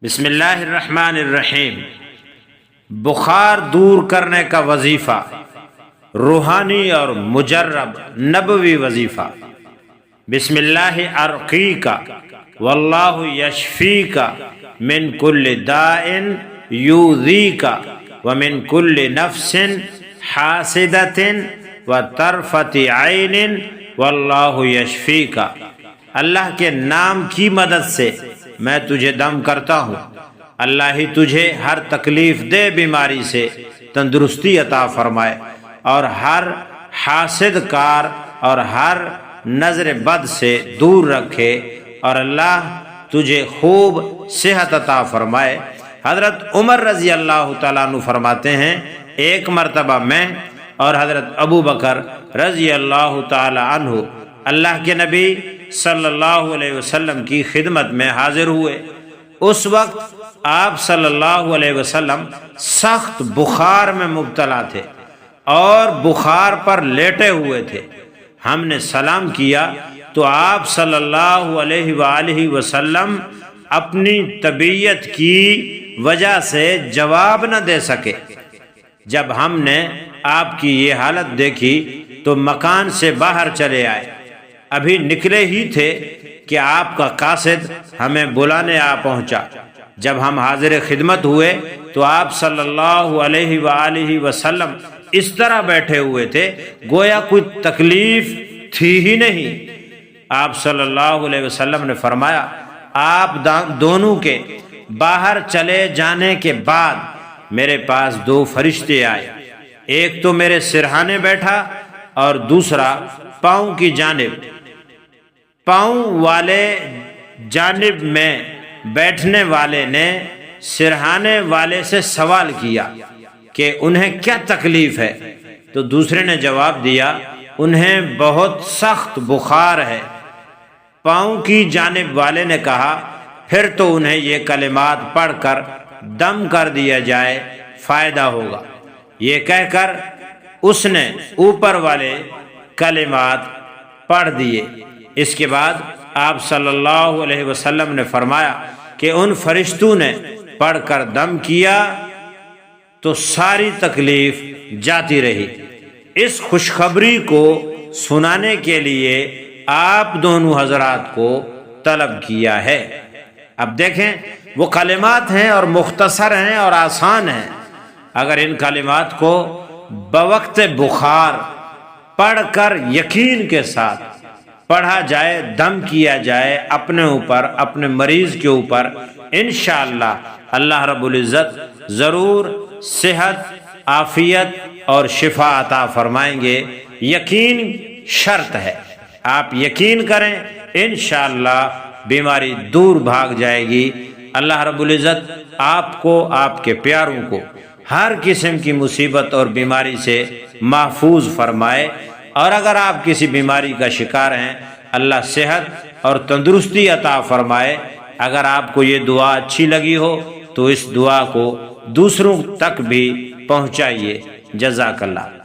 بسم اللہ الرحمن الرحیم۔ بخار دور کرنے کا وظیفہ، روحانی اور مجرب نبوی وظیفہ۔ بسم اللہ ارقیک واللہ یشفیک من کل داء یؤذیک ومن کل نفس حاسدۃ وطرفۃ عین واللہ یشفیک۔ اللہ کے نام کی مدد سے میں تجھے دم کرتا ہوں، اللہ ہی تجھے ہر تکلیف دہ بیماری سے تندرستی عطا فرمائے اور ہر حاسد کار اور ہر نظر بد سے دور رکھے، اور اللہ تجھے خوب صحت عطا فرمائے۔ حضرت عمر رضی اللہ تعالیٰ عنہ فرماتے ہیں، ایک مرتبہ میں اور حضرت ابو بکر رضی اللہ تعالیٰ عنہ اللہ کے نبی صلی اللہ علیہ وسلم کی خدمت میں حاضر ہوئے۔ اس وقت آپ صلی اللہ علیہ وسلم سخت بخار میں مبتلا تھے اور بخار پر لیٹے ہوئے تھے۔ ہم نے سلام کیا تو آپ صلی اللہ علیہ وآلہ وسلم اپنی طبیعت کی وجہ سے جواب نہ دے سکے۔ جب ہم نے آپ کی یہ حالت دیکھی تو مکان سے باہر چلے آئے۔ ابھی نکلے ہی تھے کہ آپ کا قاصد ہمیں بلانے آ پہنچا۔ جب ہم حاضر خدمت ہوئے تو آپ صلی اللہ علیہ وآلہ وسلم اس طرح بیٹھے ہوئے تھے گویا کوئی تکلیف تھی ہی نہیں۔ آپ صلی اللہ علیہ وسلم نے فرمایا، آپ دونوں کے باہر چلے جانے کے بعد میرے پاس دو فرشتے آئے، ایک تو میرے سرہانے بیٹھا اور دوسرا پاؤں کی جانب۔ پاؤں والے جانب میں بیٹھنے والے نے سرہانے والے سے سوال کیا کہ انہیں کیا تکلیف ہے، تو دوسرے نے جواب دیا انہیں بہت سخت بخار ہے۔ پاؤں کی جانب والے نے کہا پھر تو انہیں یہ کلمات پڑھ کر دم کر دیا جائے، فائدہ ہوگا۔ یہ کہہ کر اس نے اوپر والے کلمات پڑھ دیے۔ اس کے بعد آپ صلی اللہ علیہ وسلم نے فرمایا کہ ان فرشتوں نے پڑھ کر دم کیا تو ساری تکلیف جاتی رہی۔ اس خوشخبری کو سنانے کے لیے آپ دونوں حضرات کو طلب کیا ہے۔ اب دیکھیں وہ کلمات ہیں اور مختصر ہیں اور آسان ہیں۔ اگر ان کلمات کو بوقت بخار پڑھ کر یقین کے ساتھ پڑھا جائے، دم کیا جائے اپنے اوپر، اپنے مریض کے اوپر، انشاءاللہ اللہ رب العزت ضرور صحت، عافیت اور شفا عطا فرمائیں گے۔ یقین شرط ہے، آپ یقین کریں انشاءاللہ بیماری دور بھاگ جائے گی۔ اللہ رب العزت آپ کو، آپ کے پیاروں کو ہر قسم کی مصیبت اور بیماری سے محفوظ فرمائے، اور اگر آپ کسی بیماری کا شکار ہیں اللہ صحت اور تندرستی عطا فرمائے۔ اگر آپ کو یہ دعا اچھی لگی ہو تو اس دعا کو دوسروں تک بھی پہنچائیے۔ جزاک اللہ۔